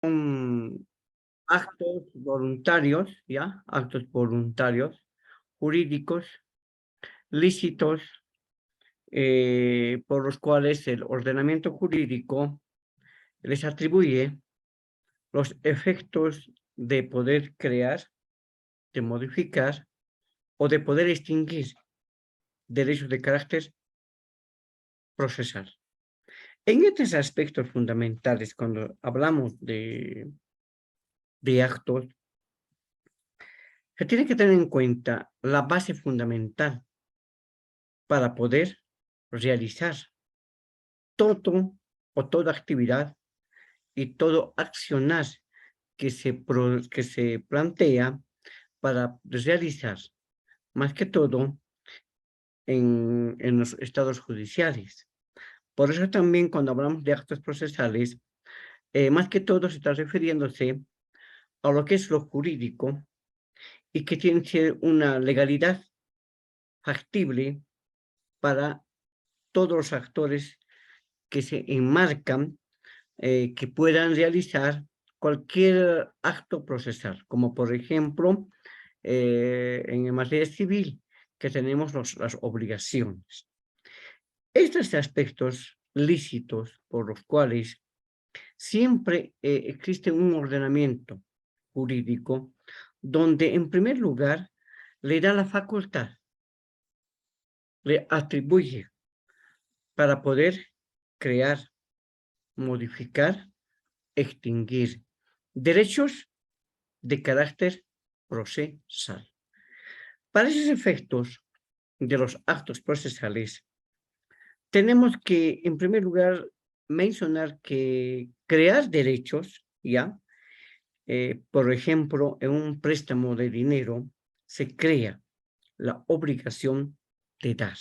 Son actos voluntarios, ¿ya? Actos voluntarios, jurídicos, lícitos, por los cuales el ordenamiento jurídico les atribuye los efectos de poder crear, de modificar o de poder extinguir derechos de carácter procesal. En estos aspectos fundamentales, cuando hablamos de actos, se tiene que tener en cuenta la base fundamental para poder realizar todo o toda actividad y todo accionar que se plantea para realizar, más que todo, en los estados judiciales. Por eso también cuando hablamos de actos procesales, más que todo se está refiriéndose a lo que es lo jurídico y que tiene que ser una legalidad factible para todos los actores que se enmarcan, que puedan realizar cualquier acto procesal, como por ejemplo, en materia civil, que tenemos las obligaciones. Estos aspectos lícitos por los cuales siempre existe un ordenamiento jurídico donde, en primer lugar, le da la facultad, le atribuye para poder crear, modificar, extinguir derechos de carácter procesal. Para esos efectos de los actos procesales, tenemos que, en primer lugar, mencionar que crear derechos, ¿ya? Por ejemplo, en un préstamo de dinero se crea la obligación de dar.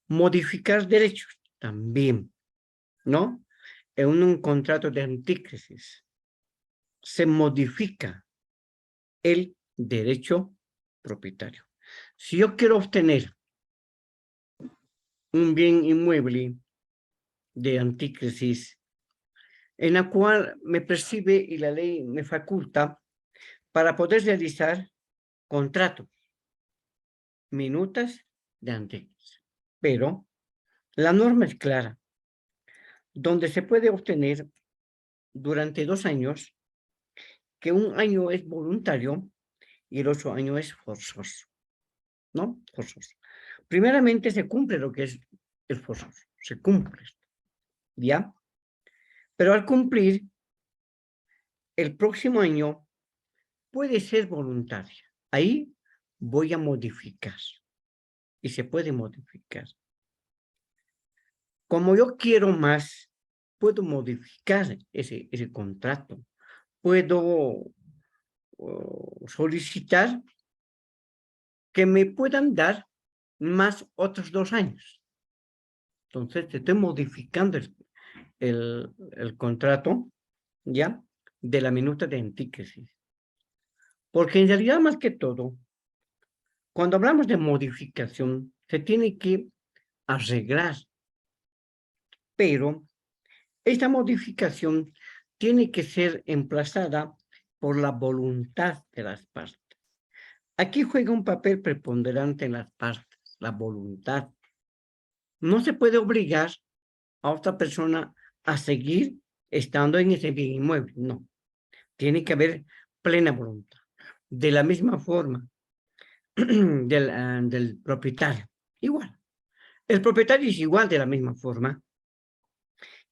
Modificar derechos también, ¿no? En un contrato de antícrisis se modifica el derecho propietario. Si yo quiero obtener un bien inmueble de antícrisis en la cual me percibe y la ley me faculta para poder realizar contratos, minutas de antícrisis. Pero la norma es clara, donde se puede obtener durante 2 años, que un año es voluntario y el otro año es forzoso, ¿no? Forzoso. Primeramente se cumple lo que es el forzoso, se cumple, ¿ya? Pero al cumplir, el próximo año puede ser voluntaria. Ahí voy a modificar y se puede modificar. Como yo quiero más, puedo modificar ese contrato. Puedo solicitar que me puedan dar más otros 2 años. Entonces, estoy modificando el contrato, ¿ya? De la minuta de antícrisis. Porque en realidad, más que todo, cuando hablamos de modificación, se tiene que arreglar, pero esta modificación tiene que ser emplazada por la voluntad de las partes. Aquí juega un papel preponderante en las partes, la voluntad. No se puede obligar a otra persona a seguir estando en ese bien inmueble, no. Tiene que haber plena voluntad. De la misma forma del propietario, igual. El propietario es igual de la misma forma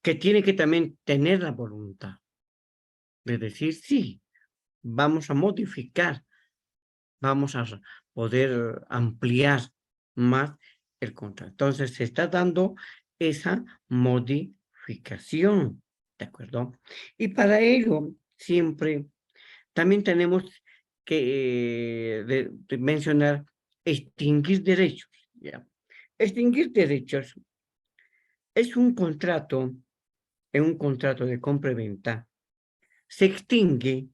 que tiene que también tener la voluntad de decir, sí, vamos a modificar, vamos a poder ampliar más el contrato. Entonces, se está dando esa modificación, ¿de acuerdo? Y para ello, siempre también tenemos que de mencionar extinguir derechos, ¿ya? Extinguir derechos es un contrato, en un contrato de compra y venta, se extingue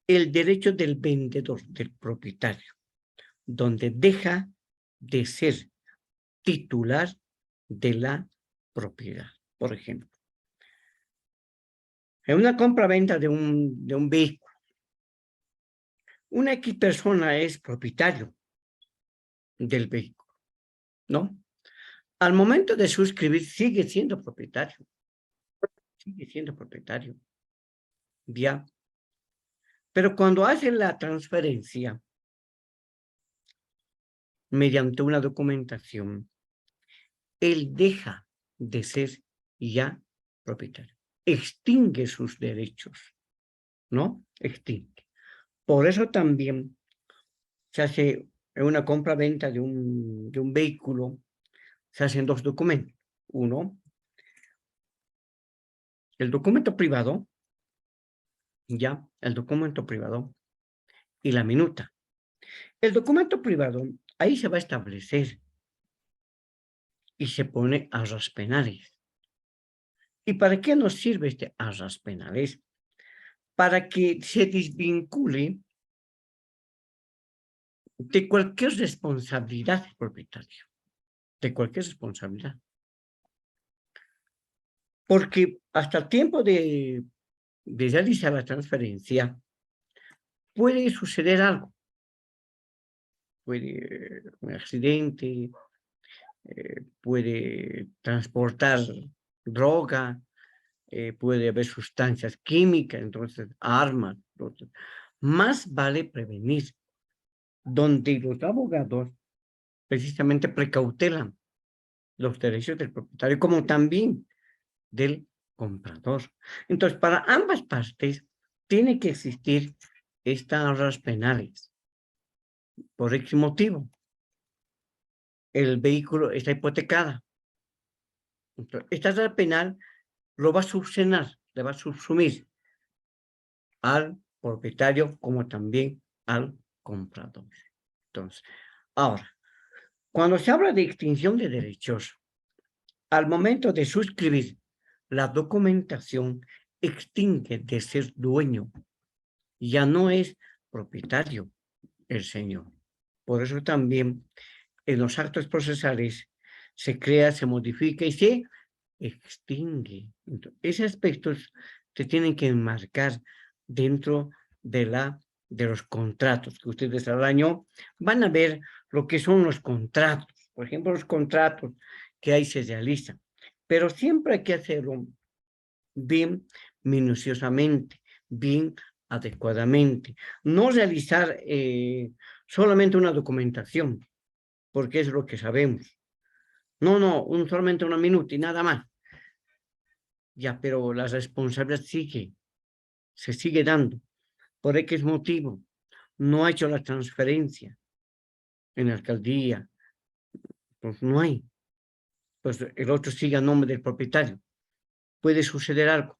el derecho del vendedor, del propietario, donde deja de ser titular de la propiedad. Por ejemplo, En una compra-venta de un vehículo, una X persona es propietario del vehículo, ¿no? Al momento de suscribir, sigue siendo propietario. Sigue siendo propietario. Ya. Pero cuando hace la transferencia mediante una documentación, él deja de ser ya propietario. Extingue sus derechos, ¿no? Extingue. Por eso también se hace en una compra-venta de un vehículo, se hacen dos documentos. Uno, el documento privado, ya, el documento privado y la minuta. El documento privado, ahí se va a establecer y se pone arras penales. ¿Y para qué nos sirve este arras penales? Para que se desvincule de cualquier responsabilidad del propietario, de cualquier responsabilidad. Porque hasta el tiempo de realizar la transferencia, puede suceder algo. Puede un accidente, puede transportar droga, puede haber sustancias químicas, entonces armas. Entonces, más vale prevenir, donde los abogados precisamente precautelan los derechos del propietario como también del comprador. Entonces, para ambas partes tiene que existir estas arras penales. Por ese motivo, el vehículo está hipotecado. Entonces, esta arra penal lo va a subsanar, le va a subsumir al propietario como también al comprador. Entonces, ahora, cuando se habla de extinción de derechos, al momento de suscribir la documentación, extingue de ser dueño, ya no es propietario el señor. Por eso también en los actos procesales se crea, se modifica y se extingue. Entonces, esos aspectos se tienen que enmarcar dentro de los contratos que ustedes al año van a ver lo que son los contratos. Por ejemplo, los contratos que ahí se realizan. Pero siempre hay que hacerlo bien minuciosamente, bien adecuadamente. No realizar solamente una documentación, porque es lo que sabemos. No, solamente una minuta y nada más. Ya, pero la responsabilidad se sigue dando. Por X motivo, no ha hecho la transferencia en la alcaldía, pues no hay. Pues el otro sigue a nombre del propietario. Puede suceder algo.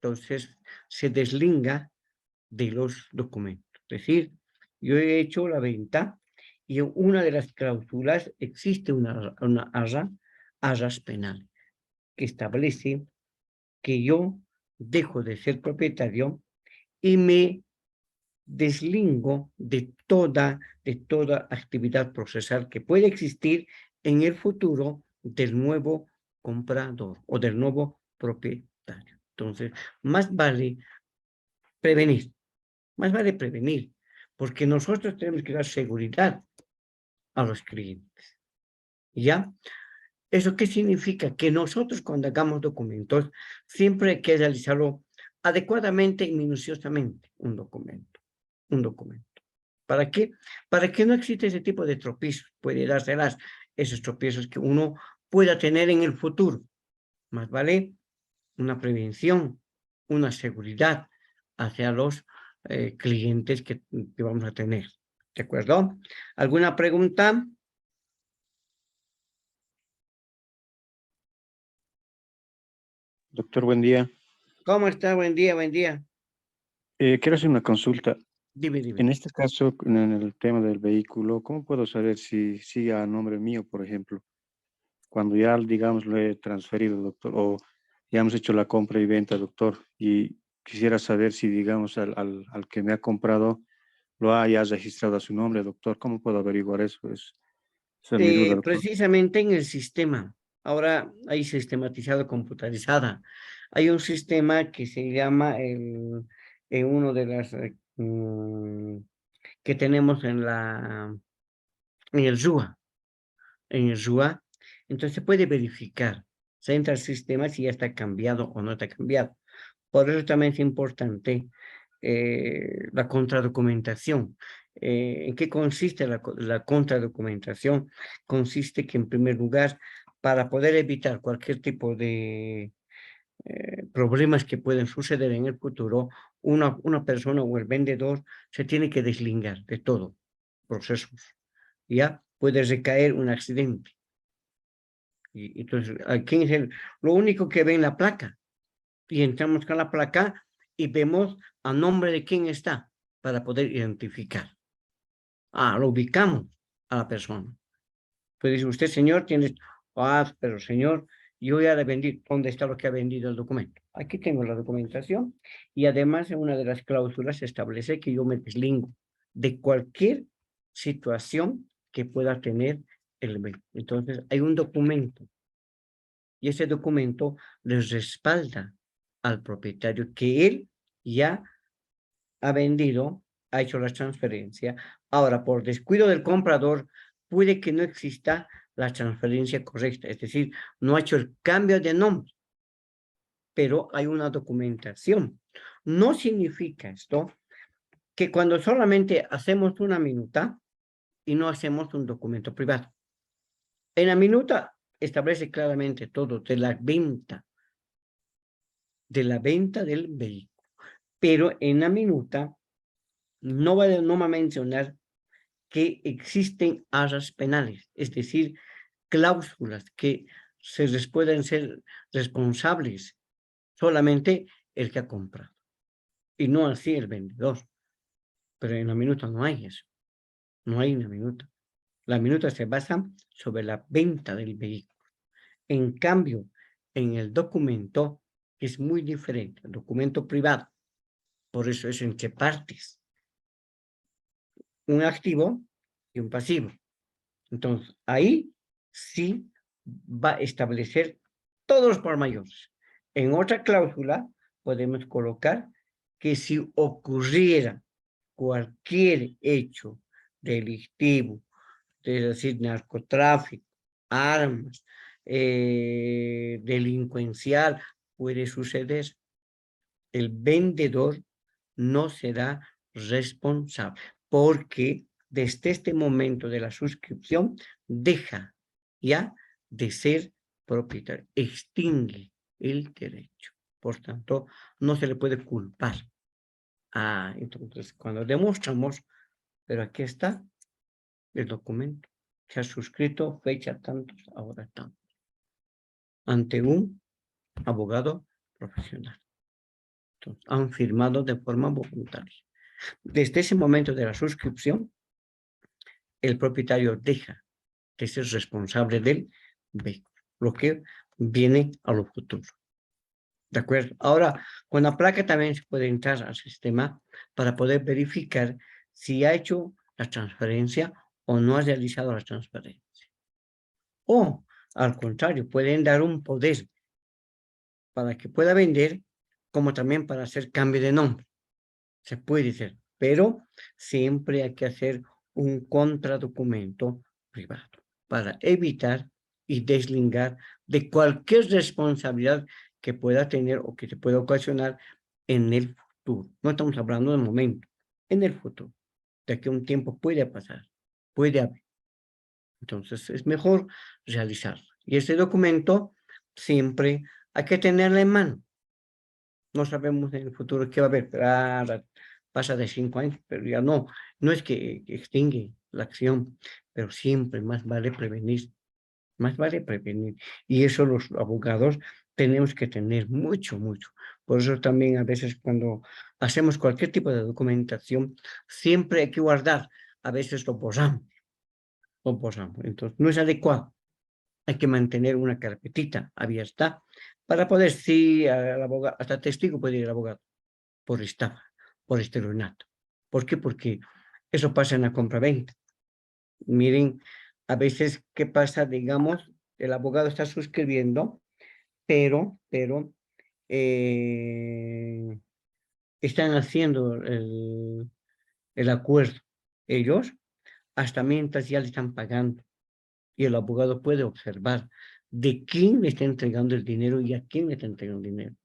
Entonces, se deslinga de los documentos. Es decir, yo he hecho la venta y en una de las cláusulas existe una arras penal que establece que yo dejo de ser propietario y me deslingo de toda actividad procesal que puede existir en el futuro del nuevo comprador o del nuevo propietario. Entonces, más vale prevenir, porque nosotros tenemos que dar seguridad a los clientes. ¿Ya? ¿Eso qué significa? Que nosotros cuando hagamos documentos, siempre hay que realizarlo adecuadamente y minuciosamente, un documento. ¿Para qué? Para que no exista ese tipo de tropiezos. Puede dárselas esos tropiezos que uno pueda tener en el futuro. Más vale una prevención, una seguridad hacia los clientes que vamos a tener. ¿De acuerdo? ¿Alguna pregunta? Doctor, buen día. ¿Cómo está? Buen día, buen día. Quiero hacer una consulta. Dime. En este caso, en el tema del vehículo, ¿cómo puedo saber si sigue a nombre mío, por ejemplo? Cuando ya, digamos, lo he transferido, doctor, o ya hemos hecho la compra y venta, doctor, y quisiera saber si, digamos, al que me ha comprado lo haya registrado a su nombre, doctor. ¿Cómo puedo averiguar eso? Esa es mi duda, doctor. Precisamente en el sistema. ahora hay sistematizado, computarizada. Hay un sistema que se llama en uno de las que tenemos en el RUA. En el RUA, entonces se puede verificar. Se entra al sistema si ya está cambiado o no está cambiado. Por eso también es importante la contradocumentación. ¿En qué consiste la contradocumentación? Consiste que, en primer lugar, para poder evitar cualquier tipo de problemas que pueden suceder en el futuro, una persona o el vendedor se tiene que deslindar de todo procesos. Ya puede recaer un accidente. Y entonces, ¿quién es lo único que ve en la placa? Y entramos con la placa y vemos a nombre de quién está para poder identificar. Lo ubicamos a la persona. Pues dice usted, señor, tiene... pero señor, yo ya le vendí. ¿Dónde está lo que ha vendido el documento? Aquí tengo la documentación y además en una de las cláusulas se establece que yo me deslingo de cualquier situación que pueda tener el vehículo. Entonces, hay un documento y ese documento les respalda al propietario que él ya ha vendido, ha hecho la transferencia. Ahora, por descuido del comprador, puede que no exista la transferencia correcta, es decir, no ha hecho el cambio de nombre, pero hay una documentación. No significa esto que cuando solamente hacemos una minuta y no hacemos un documento privado. En la minuta establece claramente todo de la venta del vehículo, pero en la minuta no va a mencionar que existen arras penales, es decir, cláusulas que pueden ser responsables solamente el que ha comprado y no así el vendedor. Pero en la minuta no hay eso, no hay una minuta. La minuta se basa sobre la venta del vehículo. En cambio, en el documento es muy diferente, el documento privado, por eso es entre partes, un activo y un pasivo. Entonces, ahí sí va a establecer todos los por mayores. En otra cláusula podemos colocar que si ocurriera cualquier hecho delictivo, es decir, narcotráfico, armas, delincuencial, puede suceder, el vendedor no será responsable, porque desde este momento de la suscripción deja ya de ser propietario, extingue el derecho. Por tanto, no se le puede culpar. Entonces, cuando demostramos, pero aquí está el documento, se ha suscrito fecha tantos, ahora tantos, ante un abogado profesional. Entonces, han firmado de forma voluntaria. Desde ese momento de la suscripción, el propietario deja de ser responsable del vehículo, lo que viene a lo futuro. ¿De acuerdo? Ahora, con la placa también se puede entrar al sistema para poder verificar si ha hecho la transferencia o no ha realizado la transferencia. O, al contrario, pueden dar un poder para que pueda vender, como también para hacer cambio de nombre. Se puede hacer, pero siempre hay que hacer un contradocumento privado para evitar y deslindar de cualquier responsabilidad que pueda tener o que se pueda ocasionar en el futuro. No estamos hablando de momento, en el futuro, de que un tiempo puede pasar, puede haber. Entonces es mejor realizarlo. Y ese documento siempre hay que tenerlo en mano. No sabemos en el futuro qué va a haber. Pasa de 5 años, pero ya no es que extingue la acción, pero siempre más vale prevenir, más vale prevenir. Y eso los abogados tenemos que tener mucho, mucho. Por eso también a veces cuando hacemos cualquier tipo de documentación, siempre hay que guardar. A veces lo borramos. Entonces, no es adecuado. Hay que mantener una carpetita abierta para poder, sí, al abogado, hasta testigo puede ir el abogado, por estafa, por estelionato. ¿Por qué? Porque eso pasa en la compraventa. Miren, a veces, ¿qué pasa? Digamos, el abogado está suscribiendo, pero están haciendo el acuerdo. Ellos, hasta mientras ya le están pagando. Y el abogado puede observar de quién le está entregando el dinero y a quién le está entregando el dinero.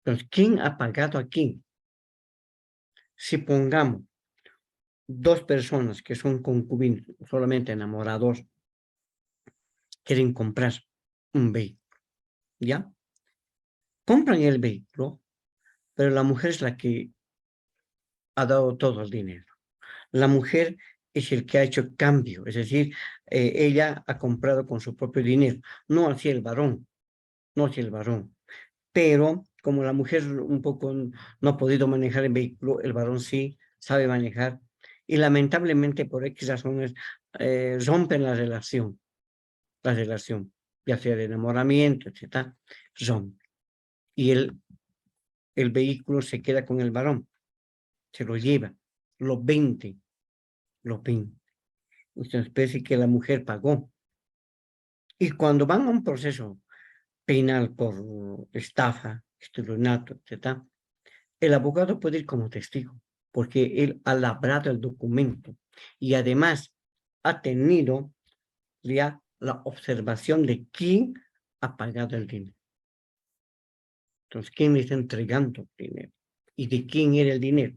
Entonces, ¿quién ha pagado a quién? Si pongamos dos personas que son concubinos, solamente enamorados, quieren comprar un vehículo, ¿ya? Compran el vehículo, pero la mujer es la que ha dado todo el dinero. La mujer es el que ha hecho cambio, es decir, ella ha comprado con su propio dinero, no así el varón, no así el varón. Pero como la mujer un poco no ha podido manejar el vehículo, el varón sí sabe manejar, y lamentablemente por X razones rompen la relación, ya sea de enamoramiento, etc., rompen. Y el vehículo se queda con el varón, se lo lleva, lo vende, lo vende. Es una especie que la mujer pagó. Y cuando van a un proceso penal por estafa, estelionato, etc., el abogado puede ir como testigo, porque él ha labrado el documento y además ha tenido ya la observación de quién ha pagado el dinero. Entonces, quién le está entregando el dinero y de quién era el dinero.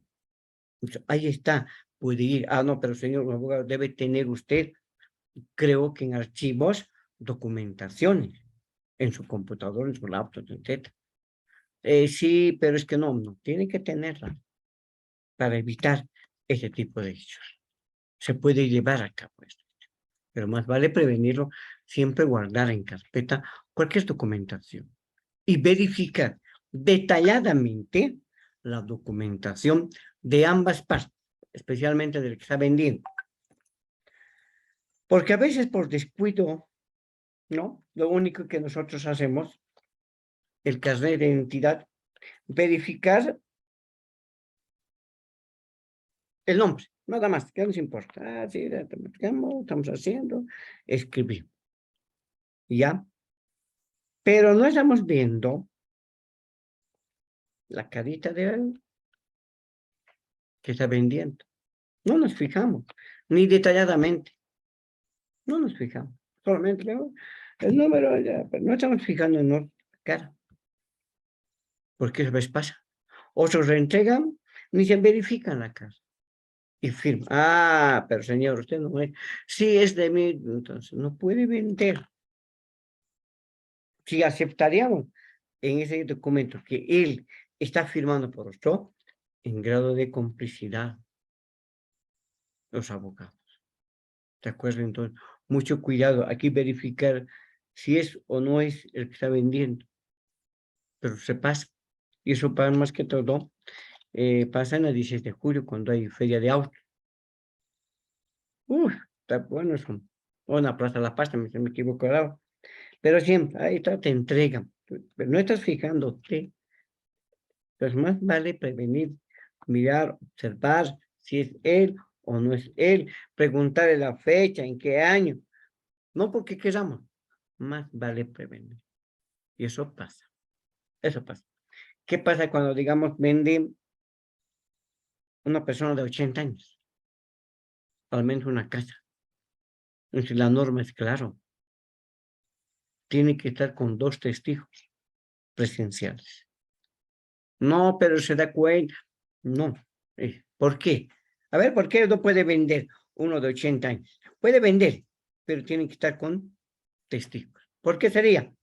Entonces, ahí está, puede ir, no, pero señor abogado, debe tener usted, creo que en archivos, documentaciones, en su computador, en su laptop, etc. Sí, pero es que no, tiene que tenerla para evitar ese tipo de hechos. Se puede llevar a cabo esto, pero más vale prevenirlo, siempre guardar en carpeta cualquier documentación y verificar detalladamente la documentación de ambas partes, especialmente del que está vendiendo. Porque a veces por descuido, ¿no? Lo único que nosotros hacemos, el carnet de identidad, verificar el nombre, nada más, que nos importa. Sí, estamos haciendo, escribir, ¿ya? Pero no estamos viendo la carita de él que está vendiendo. No nos fijamos, ni detalladamente. No nos fijamos. Solamente vemos el número, ya, pero no estamos fijando en la cara. Porque a veces pasa. Otros reentregan, ni se verifican la cara. Y firma. Pero señor, usted no es. Sí, es de mí. Entonces, no puede vender. Si aceptaríamos en ese documento que él está firmando por usted, en grado de complicidad, los abogados. ¿De acuerdo? Entonces, mucho cuidado. Aquí verificar si es o no es el que está vendiendo. Pero se pasa. Y eso pasa más que todo, pasa en el 16 de julio, cuando hay feria de autos. Está bueno eso. O en la Plaza de la Paz, se me equivoco. Pero siempre, ahí está, te entregan. Pero no estás fijándote. Entonces, más vale prevenir, mirar, observar si es él o no es él, preguntarle la fecha, en qué año. No porque queramos, más vale prevenir. Y eso pasa. Eso pasa. ¿Qué pasa cuando, digamos, vende una persona de 80 años? Al menos una casa. Entonces, la norma es claro. Tiene que estar con 2 testigos presenciales. No, pero se da cuenta. No. ¿Por qué? A ver, ¿por qué no puede vender uno de 80 años? Puede vender, pero tiene que estar con testigos. ¿Por qué sería?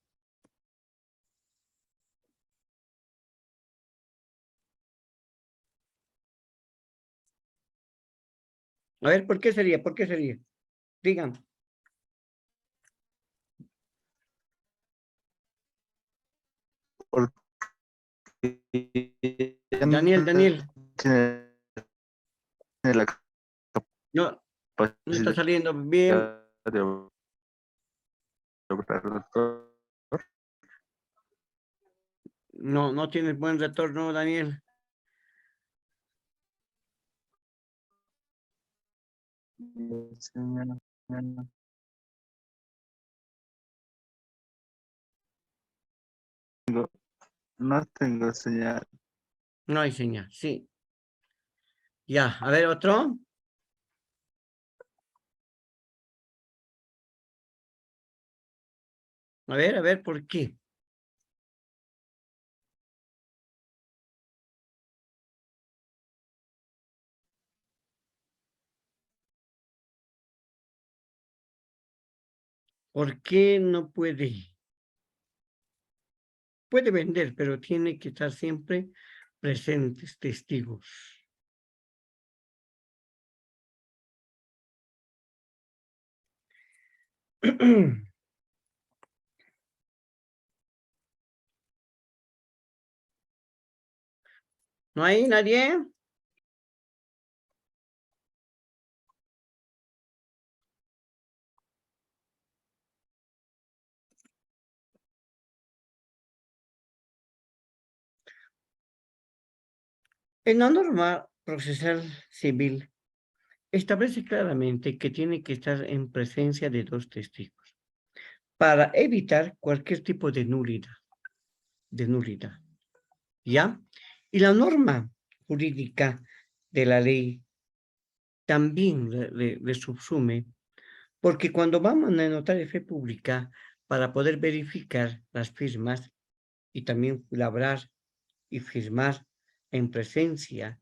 A ver, ¿por qué sería? ¿Por qué sería? Digan. Porque ya Daniel, tiene la no, no está capacidad saliendo bien. de lograr, doctor. No, no tienes buen retorno, Daniel. No tengo señal. No hay señal, sí. Ya, a ver, otro. A ver, ¿por qué? ¿Por qué no puede? Puede vender, pero tiene que estar siempre presentes testigos. ¿No hay nadie? En la norma procesal civil establece claramente que tiene que estar en presencia de dos testigos para evitar cualquier tipo de nulidad, ¿ya? Y la norma jurídica de la ley también le subsume, porque cuando vamos a anotar de fe pública para poder verificar las firmas y también labrar y firmar en presencia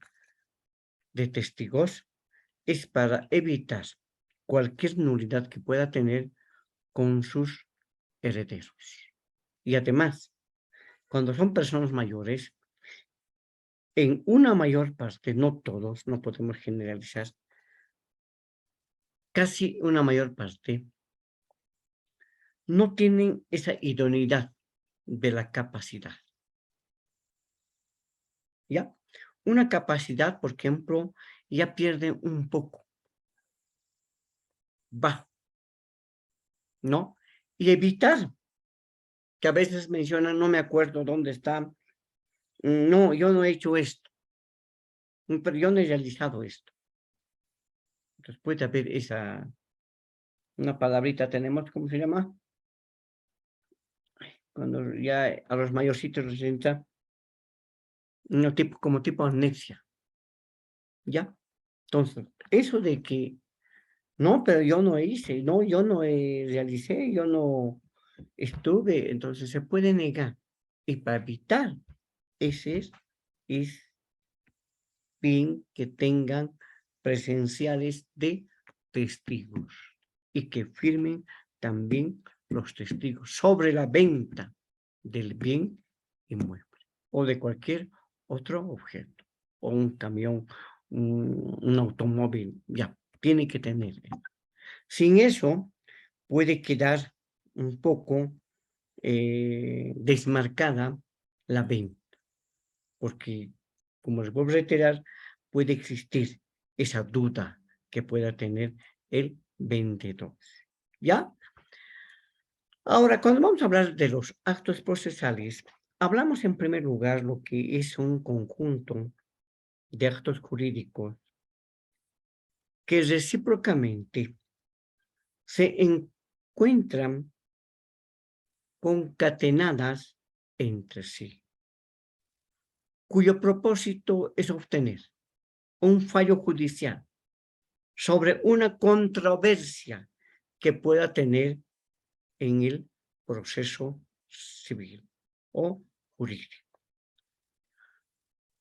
de testigos, es para evitar cualquier nulidad que pueda tener con sus herederos. Y además, cuando son personas mayores, en una mayor parte, no todos, no podemos generalizar, casi una mayor parte, no tienen esa idoneidad de la capacidad. ¿Ya? Una capacidad, por ejemplo, ya pierde un poco. Va, ¿no? Y evitar, que a veces mencionan, no me acuerdo dónde está, no, yo no he hecho esto, pero yo no he realizado esto. Entonces puede haber una palabrita tenemos, ¿cómo se llama? Cuando ya a los mayorcitos les entra como tipo amnesia, ¿ya? Entonces, eso de que, no, pero yo no hice, no, yo no realicé, yo no estuve, entonces se puede negar. Y para evitar ese es bien que tengan presenciales de testigos y que firmen también los testigos sobre la venta del bien inmueble o de cualquier otro objeto o un camión, un automóvil, ya, tiene que tener. Sin eso puede quedar un poco desmarcada la venta, porque, como les vuelvo a reiterar, puede existir esa duda que pueda tener el vendedor. ¿Ya? Ahora, cuando vamos a hablar de los actos procesales, hablamos en primer lugar lo que es un conjunto de actos jurídicos que recíprocamente se encuentran concatenadas entre sí, cuyo propósito es obtener un fallo judicial sobre una controversia que pueda tener en el proceso civil o jurídico.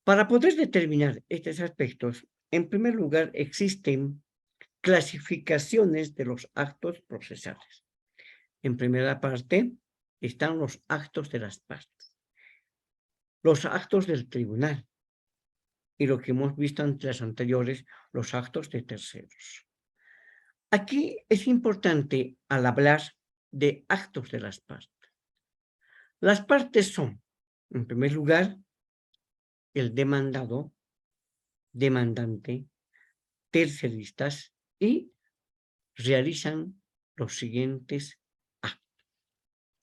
Para poder determinar estos aspectos, en primer lugar, existen clasificaciones de los actos procesales. En primera parte están los actos de las partes, los actos del tribunal y lo que hemos visto entre las anteriores, los actos de terceros. Aquí es importante al hablar de actos de las partes. Las partes son, en primer lugar, el demandado, demandante, terceristas y realizan los siguientes actos.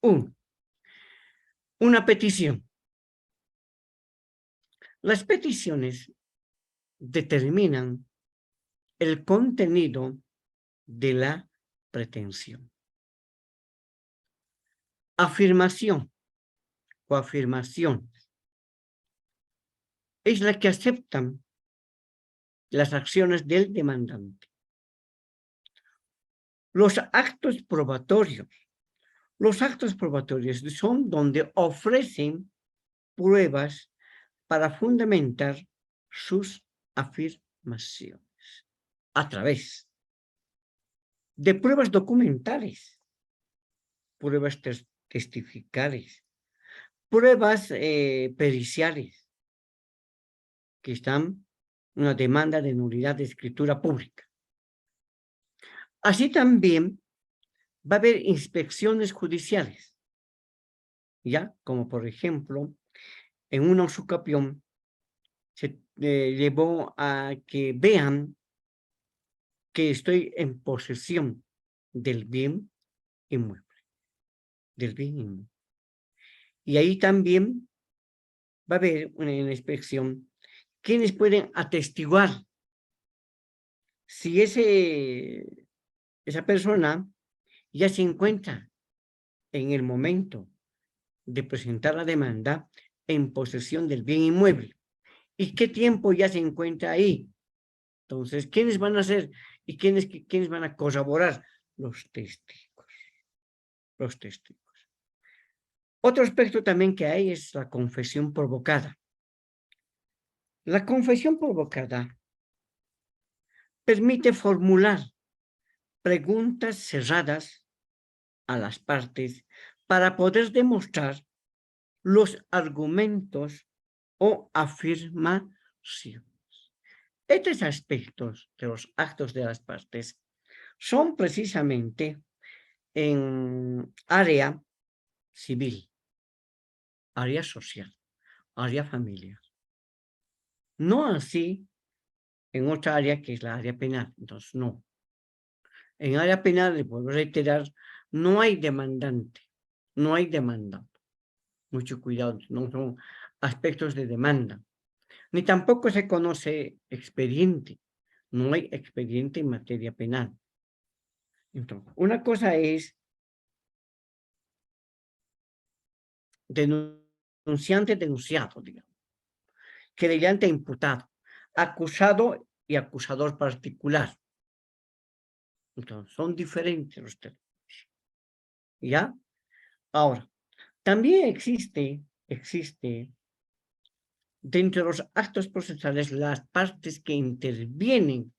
1. Una petición. Las peticiones determinan el contenido de la pretensión. Afirmación. coafirmación es la que aceptan las acciones del demandante. Los actos probatorios. Los actos probatorios son donde ofrecen pruebas para fundamentar sus afirmaciones a través de pruebas documentales, pruebas testificales, pruebas periciales, que están en una demanda de nulidad de escritura pública. Así también va a haber inspecciones judiciales, ya como por ejemplo, en una usucapión se llevó a que vean que estoy en posesión del bien inmueble, Y ahí también va a haber una inspección quienes pueden atestiguar si esa persona ya se encuentra en el momento de presentar la demanda en posesión del bien inmueble y qué tiempo ya se encuentra ahí. Entonces, ¿quiénes van a ser y quiénes van a corroborar? Los testigos. Los testigos. Otro aspecto también que hay es la confesión provocada. La confesión provocada permite formular preguntas cerradas a las partes para poder demostrar los argumentos o afirmaciones. Estos aspectos de los actos de las partes son precisamente en área civil, área social, área familiar. No así en otra área que es la área penal. Entonces, no. En área penal, le puedo reiterar, no hay demandante, no hay demanda. Mucho cuidado, no son aspectos de demanda. Ni tampoco se conoce expediente. No hay expediente en materia penal. Entonces, una cosa es denunciante, denunciado, digamos. Querellante, imputado. Acusado y acusador particular. Entonces, son diferentes los términos. ¿Ya? Ahora, también existe dentro de los actos procesales las partes que intervienen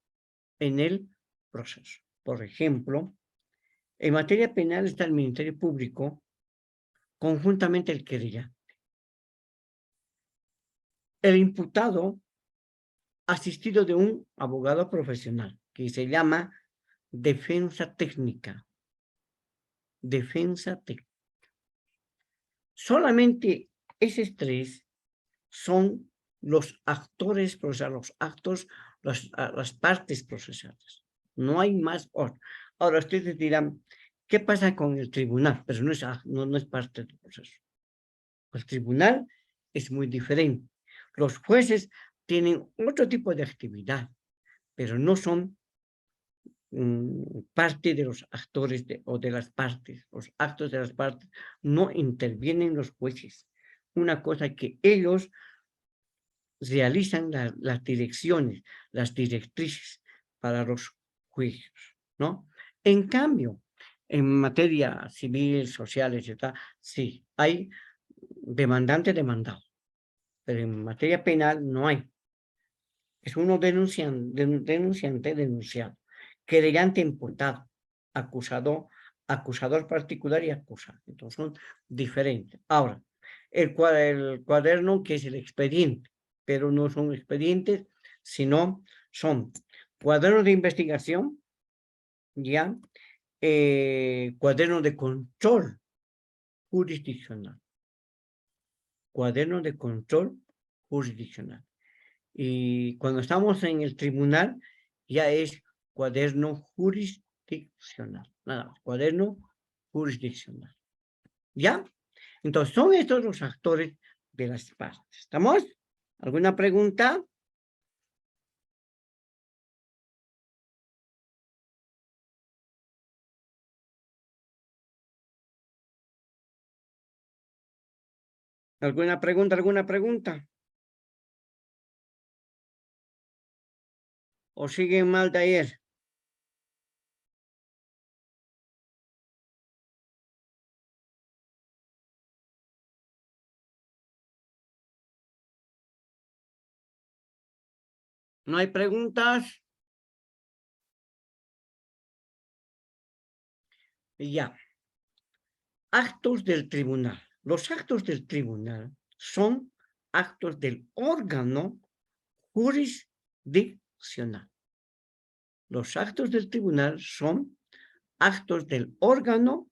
en el proceso. Por ejemplo, en materia penal está el Ministerio Público, conjuntamente el querellante. El imputado, asistido de un abogado profesional, que se llama defensa técnica. Defensa técnica. Solamente esos tres son los actores procesales, las partes procesales. No hay más. Ahora ustedes dirán, ¿qué pasa con el tribunal? Pero no es parte del proceso. El tribunal es muy diferente. Los jueces tienen otro tipo de actividad, pero no son parte de los actores o de las partes. Los actos de las partes no intervienen los jueces. Una cosa que ellos realizan las direcciones, las directrices para los juicios, ¿no? En cambio, en materia civil, social, etc., sí, hay demandante, demandado, pero en materia penal no hay. Es uno denunciante, denunciado, querellante, imputado, acusador particular y acusado. Entonces son diferentes. Ahora, el cuaderno que es el expediente, pero no son expedientes, sino son cuadernos de investigación, ya, cuaderno de control jurisdiccional, cuaderno de control jurisdiccional. Y cuando estamos en el tribunal, ya es cuaderno jurisdiccional, nada más, cuaderno jurisdiccional. ¿Ya? Entonces, son estos los actores de las partes. ¿Estamos? ¿Alguna pregunta? ¿Alguna pregunta? ¿Alguna pregunta? ¿O siguen mal de ayer? ¿No hay preguntas? Ya. Actos del tribunal. Los actos del tribunal son actos del órgano jurisdiccional. Los actos del tribunal son actos del órgano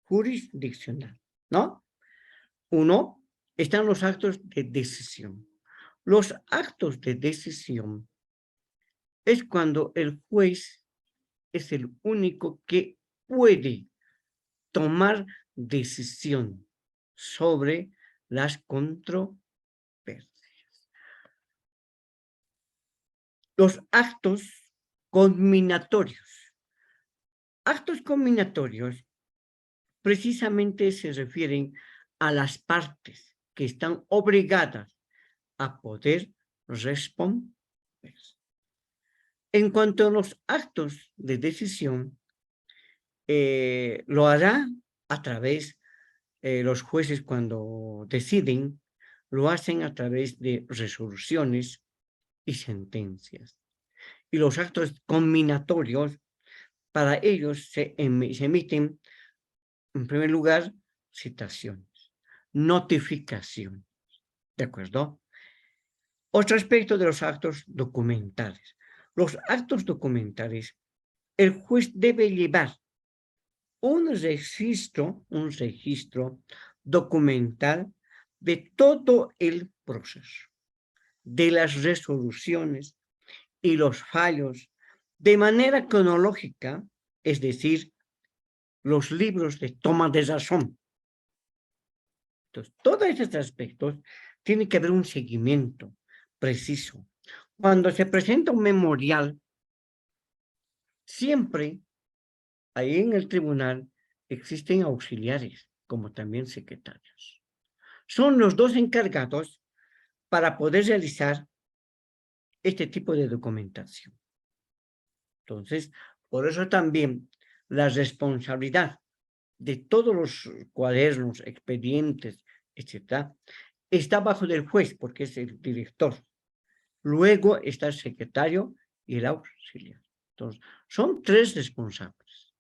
jurisdiccional, ¿no? Uno, están los actos de decisión. Los actos de decisión es cuando el juez es el único que puede tomar decisión sobre las controversias. Los actos conminatorios. Actos conminatorios precisamente se refieren a las partes que están obligadas a poder responder. En cuanto a los actos de decisión, lo hará a través, los jueces cuando deciden, lo hacen a través de resoluciones y sentencias. Y los actos conminatorios, para ellos se emiten, en primer lugar, citaciones, notificaciones, ¿de acuerdo? Otro aspecto de los actos documentales. Los actos documentales, el juez debe llevar un registro documental de todo el proceso, de las resoluciones y los fallos, de manera cronológica, es decir, los libros de toma de razón. Entonces, todos estos aspectos tiene que haber un seguimiento preciso. Cuando se presenta un memorial, siempre ahí en el tribunal existen auxiliares, como también secretarios. Son los dos encargados para poder realizar este tipo de documentación. Entonces, por eso también la responsabilidad de todos los cuadernos, expedientes, etcétera, está bajo del juez, porque es el director. Luego está el secretario y el auxiliar. Entonces, son tres responsables,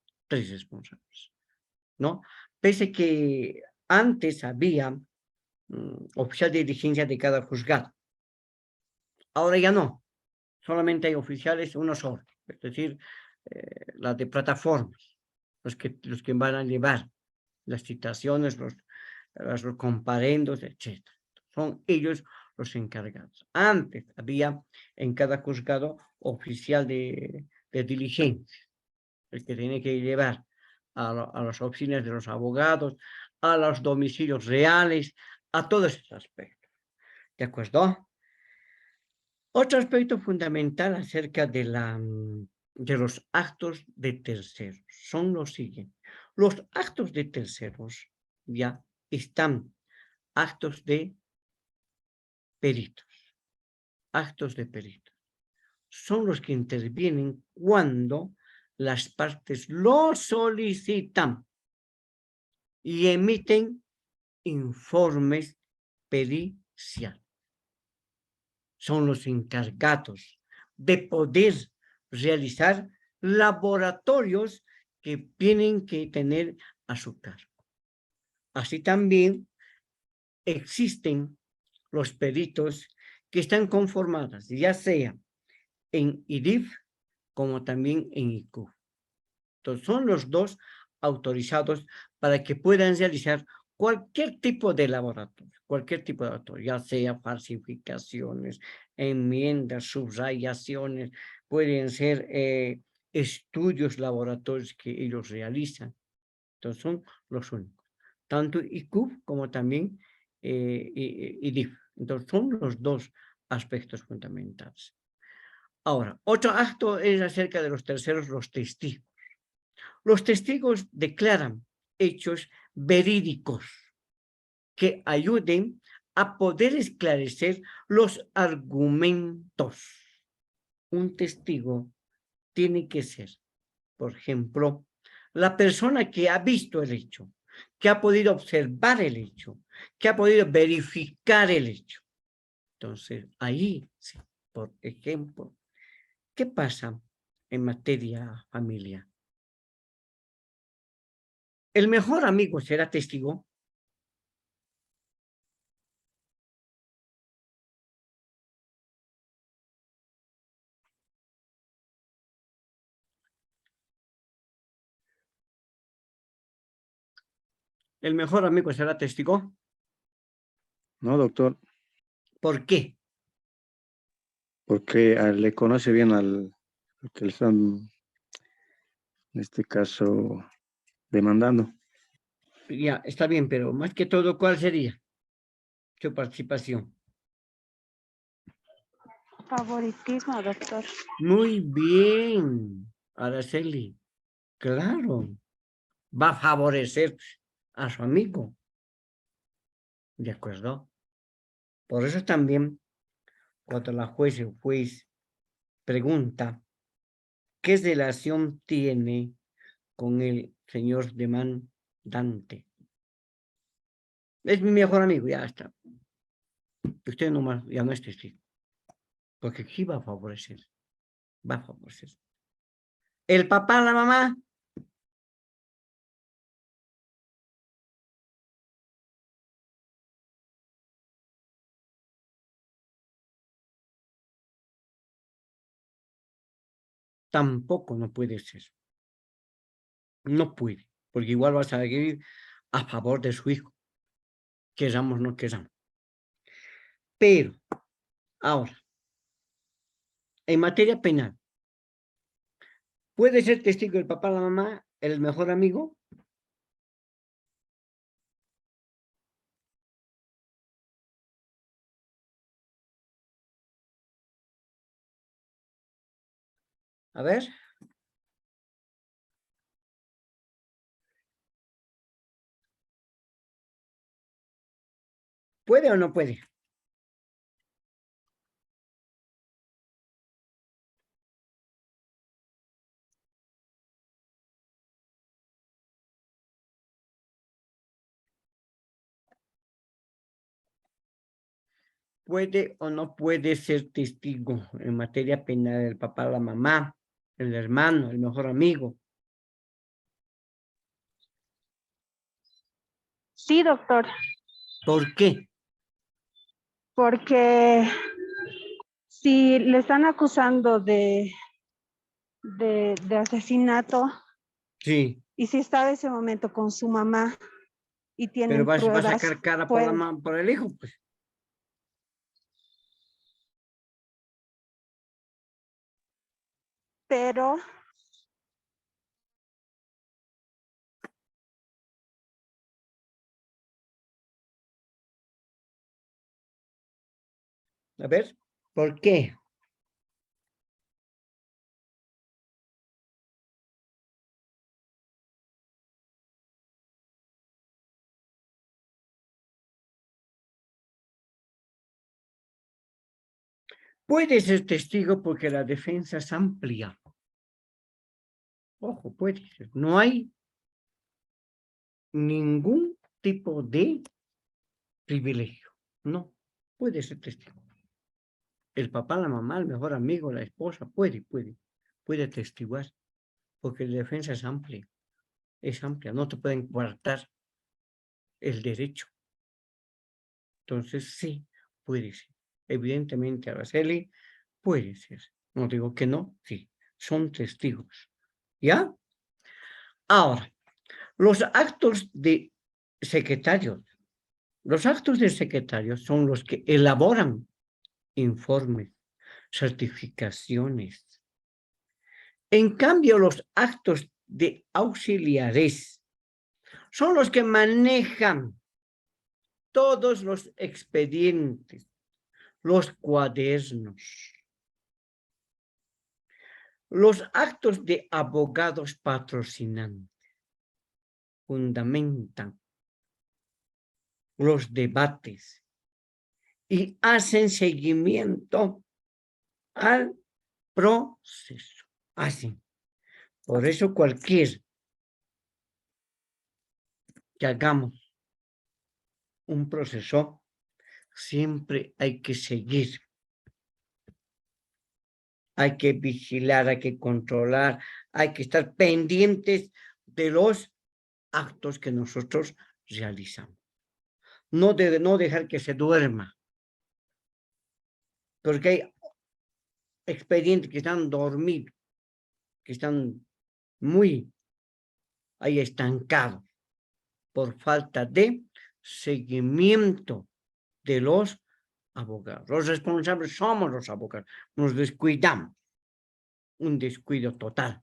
¿no? Pese que antes había oficial de diligencia de cada juzgado. Ahora ya no, solamente hay oficiales, uno solo, es decir, la de plataformas, los que van a llevar las citaciones, los comparendos, etc. Son ellos los encargados. Antes había en cada juzgado oficial de diligencia, el que tiene que llevar a las oficinas de los abogados, a los domicilios reales, a todos esos aspectos. ¿De acuerdo? Otro aspecto fundamental acerca de los actos de terceros son los siguientes. Los actos de terceros ya están actos de peritos. Actos de peritos. Son los que intervienen cuando las partes lo solicitan y emiten informes periciales. Son los encargados de poder realizar laboratorios que tienen que tener a su cargo. Así también existen los peritos que están conformados, ya sea en IDIF como también en ICUF. Entonces, son los dos autorizados para que puedan realizar cualquier tipo de laboratorio, ya sea falsificaciones, enmiendas, subrayaciones, pueden ser estudios laboratorios que ellos realizan. Entonces, son los únicos, tanto ICUF como también IDIF. Entonces, son los dos aspectos fundamentales. Ahora, otro acto es acerca de los terceros, los testigos. Los testigos declaran hechos verídicos que ayuden a poder esclarecer los argumentos. Un testigo tiene que ser, por ejemplo, la persona que ha visto el hecho, que ha podido observar el hecho, que ha podido verificar el hecho. Entonces, ahí, sí, por ejemplo, ¿qué pasa en materia familiar? ¿El mejor amigo será testigo? ¿El mejor amigo será testigo? No, doctor, ¿Por qué? porque le conoce bien al que le están, en este caso, demandando. Ya, está bien, pero más que todo, ¿cuál sería su participación? Favoritismo, doctor. Muy bien, Araceli. Claro, va a favorecer a su amigo. ¿De acuerdo? Por eso también, cuando la juez o juez pregunta qué relación tiene con el señor demandante. Es mi mejor amigo, ya está. Usted nomás, ya no es testigo. Porque aquí va a favorecer. Va a favorecer. El papá, la mamá. Tampoco no puede ser. No puede. Porque igual vas a ir a favor de su hijo. Queramos o no queramos. Pero, ahora, en materia penal, ¿puede ser testigo el papá, la mamá, el mejor amigo? A ver. ¿Puede o no puede? ¿Puede o no puede ser testigo en materia penal el papá, la mamá, el hermano, el mejor amigo? Sí, doctor, ¿Por qué? porque si le están acusando de asesinato Sí, y si estaba ese momento con su mamá y pero tienen va a pruebas, sacar cara por pues, por el hijo, pues. pero A ver, ¿por qué? Puede ser testigo porque la defensa es amplia. Ojo, puede ser. No hay ningún tipo de privilegio. No, puede ser testigo. El papá, la mamá, el mejor amigo, la esposa, puede testiguar, porque la defensa es amplia, no te pueden coartar el derecho. Entonces, sí, puede ser. Evidentemente, Araceli, puede ser. No digo que no, sí, son testigos. ¿Ya? Ahora, los actos de secretarios. Los actos de secretarios son los que elaboran informes, certificaciones. En cambio, los actos de auxiliares son los que manejan todos los expedientes, los cuadernos. Los actos de abogados patrocinantes fundamentan los debates, y hacen seguimiento al proceso. Hacen. Por eso cualquier que hagamos un proceso, siempre hay que seguir. Hay que vigilar, hay que controlar, hay que estar pendientes de los actos que nosotros realizamos. No dejar que se duerma. Porque hay expedientes que están dormidos, que están muy ahí estancados por falta de seguimiento de los abogados. Los responsables somos los abogados. Nos descuidamos. Un descuido total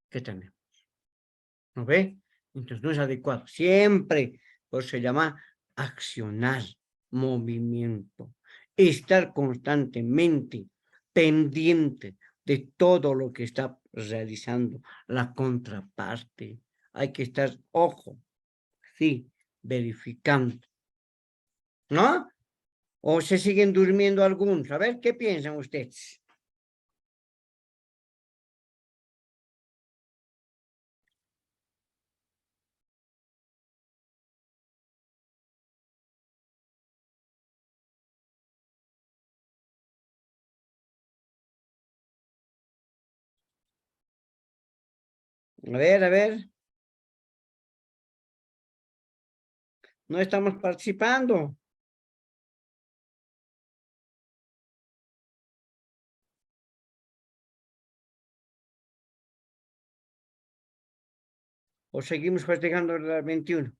que tenemos. ¿No ve? Entonces no es adecuado. Siempre, pues se llama accionar, movimiento. Estar constantemente pendiente de todo lo que está realizando la contraparte. Hay que estar, ojo, sí, verificando. ¿No? ¿O se siguen durmiendo algunos? A ver, ¿qué piensan ustedes? A ver. No estamos participando. ¿O seguimos festejando el 21?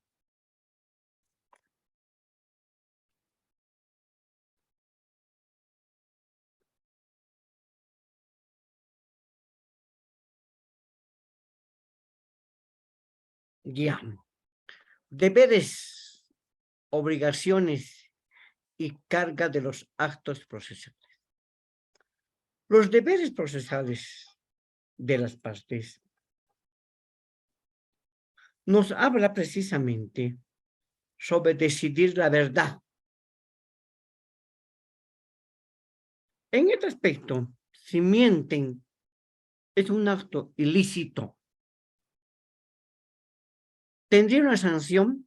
Ya. Deberes, obligaciones y carga de los actos procesales. Los deberes procesales de las partes nos habla precisamente sobre decidir la verdad. En este aspecto, si mienten, es un acto ilícito. Tendría una sanción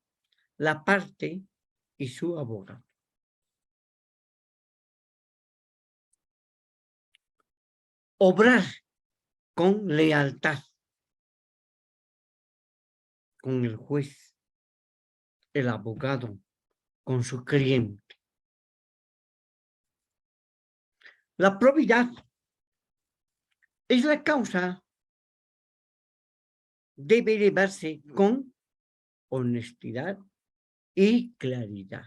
la parte y su abogado. Obrar con lealtad con el juez, el abogado, con su cliente. La probidad es la causa, debe llevarse con honestidad y claridad.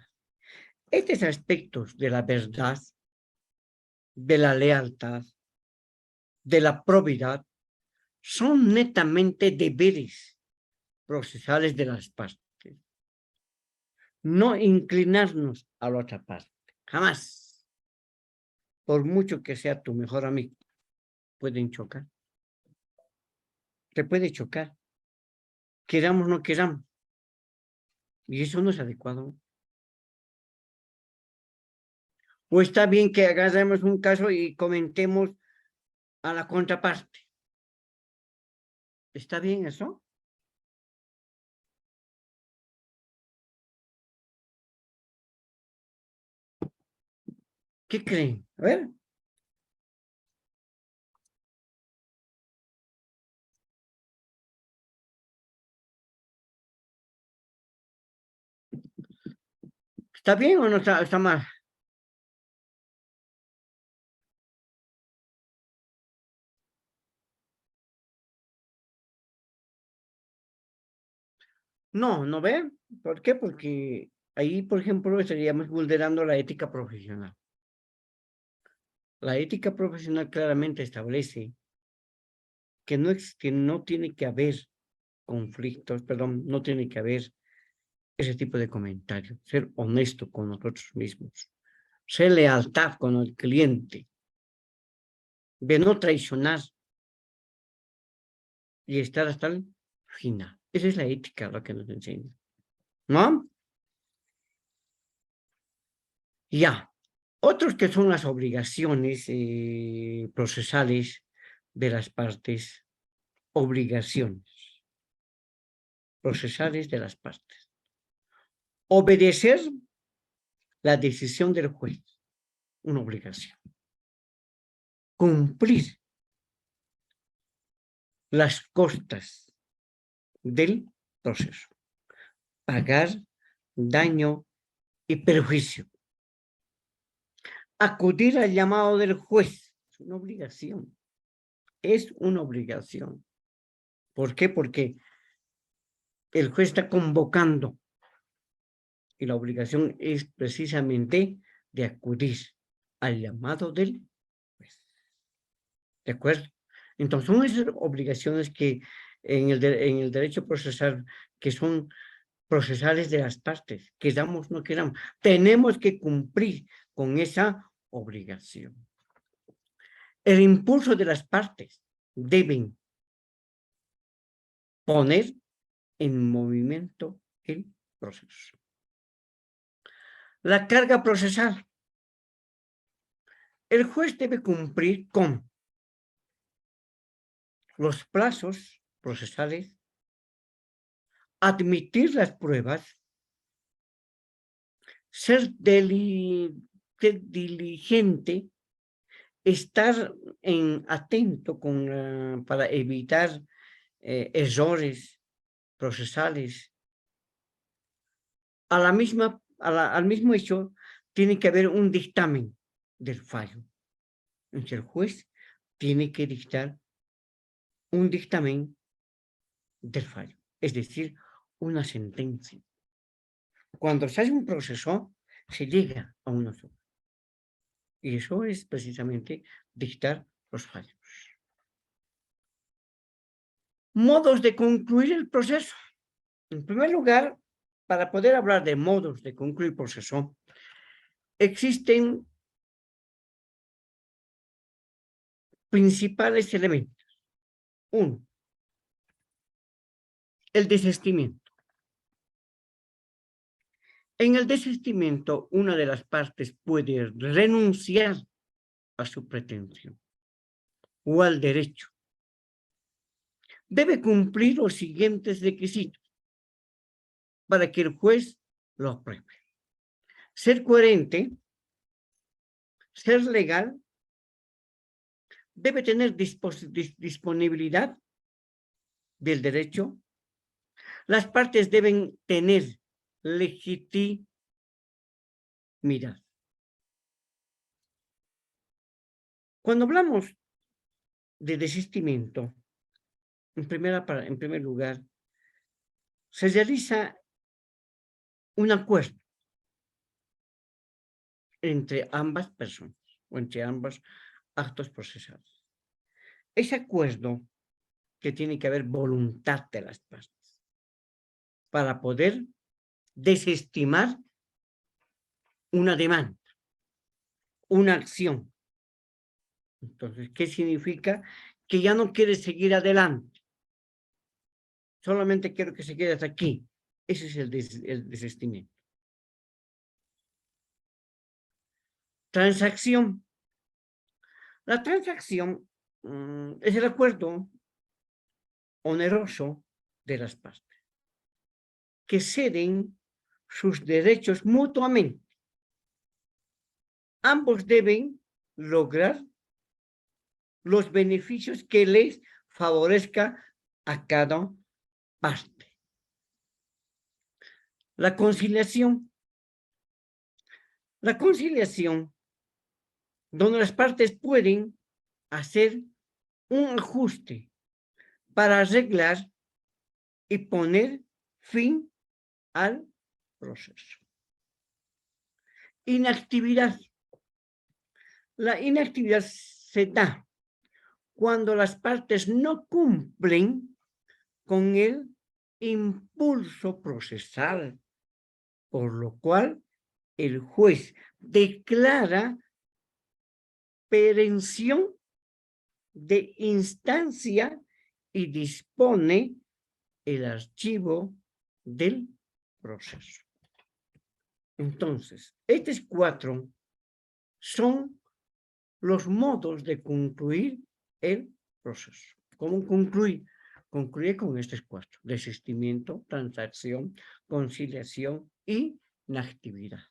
Estos aspectos de la verdad, de la lealtad, de la probidad, son netamente deberes procesales de las partes. No inclinarnos a la otra parte, jamás. Por mucho que sea tu mejor amigo, pueden chocar. Te puede chocar. Queramos o no queramos. Y eso no es adecuado. O está bien que agarremos un caso y comentemos a la contraparte. ¿Está bien eso? ¿Qué creen? A ver. ¿Está bien o no está mal? No, ¿no ve? ¿Por qué? Porque ahí, por ejemplo, estaríamos vulnerando la ética profesional. La ética profesional claramente establece que no tiene que haber conflictos, perdón, no tiene que haber ese tipo de comentarios. Ser honesto con nosotros mismos. Ser lealtad con el cliente. De no traicionar y estar hasta el final. Esa es la ética lo que nos enseña. ¿No? Ya. Otros que son las obligaciones procesales de las partes, obligaciones procesales de las partes. Obedecer la decisión del juez, una obligación. Cumplir las costas del proceso. Pagar daño y perjuicio. Acudir al llamado del juez. Es una obligación. Es una obligación. ¿Por qué? Porque el juez está convocando y la obligación es precisamente de acudir al llamado del juez. ¿De acuerdo? Entonces, son esas obligaciones que en el derecho procesal, que son procesales de las partes, queramos o no queramos, tenemos que cumplir con esa obligación. El impulso de las partes deben poner en movimiento el proceso. La carga procesal. El juez debe cumplir con los plazos procesales, admitir las pruebas, ser diligente, estar atento para evitar errores procesales. Al mismo hecho, tiene que haber un dictamen del fallo. Entonces, el juez tiene que dictar un dictamen del fallo, es decir, una sentencia. Cuando se hace un proceso, se llega a una solución. Y eso es precisamente dictar los fallos. Modos de concluir el proceso. En primer lugar, para poder hablar de modos de concluir el proceso, existen principales elementos. Uno, el desistimiento. En el desistimiento, una de las partes puede renunciar a su pretensión o al derecho. Debe cumplir los siguientes requisitos para que el juez lo apruebe. Ser coherente, ser legal, debe tener disponibilidad del derecho. Las partes deben tener legitimidad. Cuando hablamos de desistimiento, en primer lugar, se realiza un acuerdo entre ambas personas o entre ambos actos procesales. Ese acuerdo que tiene que haber voluntad de las partes para poder desestimar una demanda, una acción. Entonces, ¿qué significa? Que ya no quiere seguir adelante. Solamente quiero que se quede hasta aquí. Ese es el desistimiento. Transacción. La transacción es el acuerdo oneroso de las partes que ceden sus derechos mutuamente. Ambos deben lograr los beneficios que les favorezca a cada parte. La conciliación. La conciliación, donde las partes pueden hacer un ajuste para arreglar y poner fin al proceso. Inactividad. La inactividad se da cuando las partes no cumplen con el impulso procesal, por lo cual el juez declara perención de instancia y dispone el archivo del proceso. Entonces, estos 4 son los modos de concluir el proceso. ¿Cómo concluir? Concluye con estos cuatro: desistimiento, transacción, conciliación y inactividad.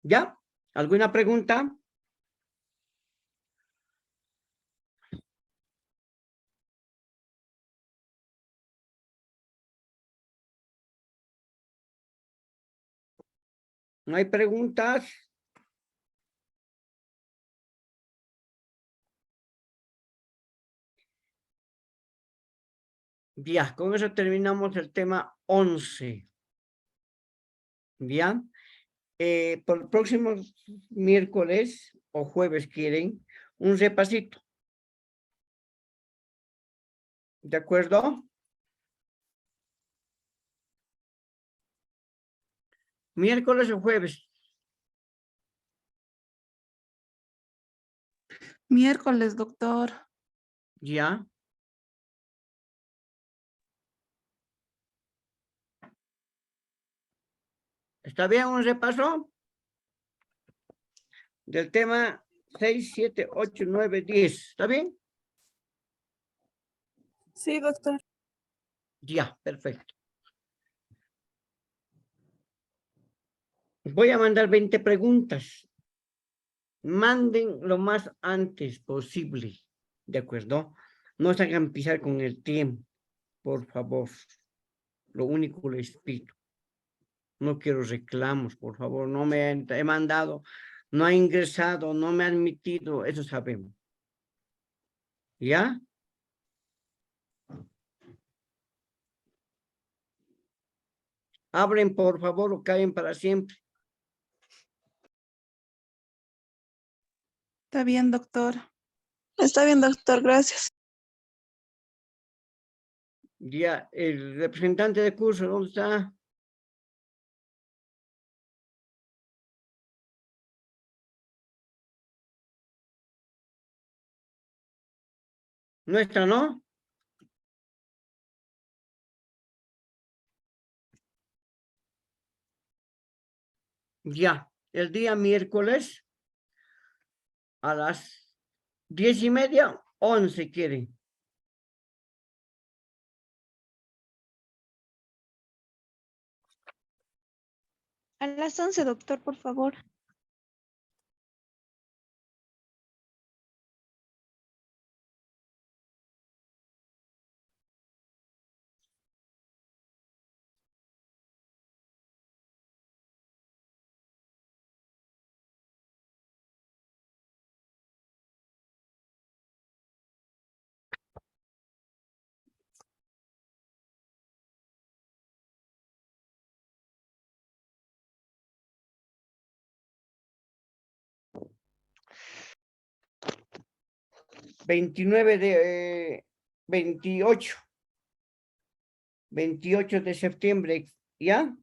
¿Ya? ¿Alguna pregunta? ¿No hay preguntas? Ya, con eso terminamos el tema 11. Bien. Por el próximo miércoles o jueves quieren un repasito. ¿De acuerdo? Miércoles o jueves. Miércoles, doctor. Ya. ¿Está bien un repaso? Del tema 6, 7, 8, 9, 10. ¿Está bien? Sí, doctor. Ya, perfecto. Voy a mandar 20 preguntas. Manden lo más antes posible. ¿De acuerdo? No se hagan pisar con el tiempo, por favor. Lo único que les pido. No quiero reclamos, por favor. No me he mandado, no ha ingresado, no me ha admitido. Eso sabemos. ¿Ya? Abren, por favor, o caen para siempre. Está bien, doctor. Está bien, doctor, gracias. Ya, el representante de curso, ¿dónde está? No está, ¿no? Ya, el día miércoles a las 10:30, 11 quieren. A las 11, doctor, por favor. De 28 de septiembre, ¿ya?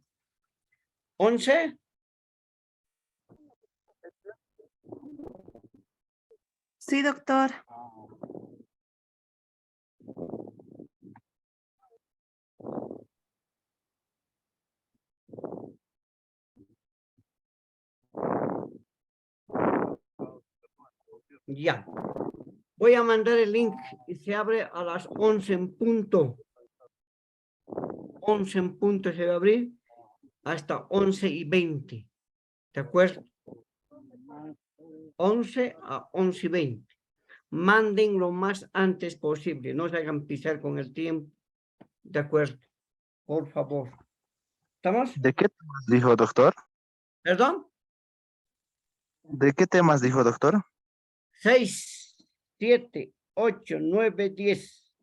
11. Sí, doctor. Ya. Voy a mandar el link y se abre a las 11 en punto. 11 en punto se va a abrir hasta 11:20. ¿De acuerdo? 11 a 11:20. Manden lo más antes posible. No se hagan pisar con el tiempo. ¿De acuerdo? Por favor. ¿Estamos? ¿De qué temas dijo, doctor? ¿Perdón? ¿De qué temas dijo, doctor? 6, 7, 8, 9, 10.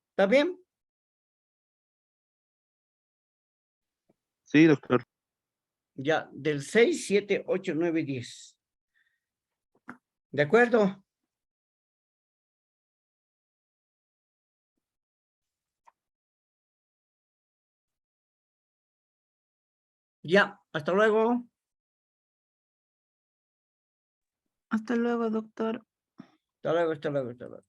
¿Está bien? Sí, doctor. Ya, del 6, 7, 8, 9, 10. ¿De acuerdo? Ya, hasta luego. Hasta luego, doctor. Hasta luego, hasta luego, hasta luego.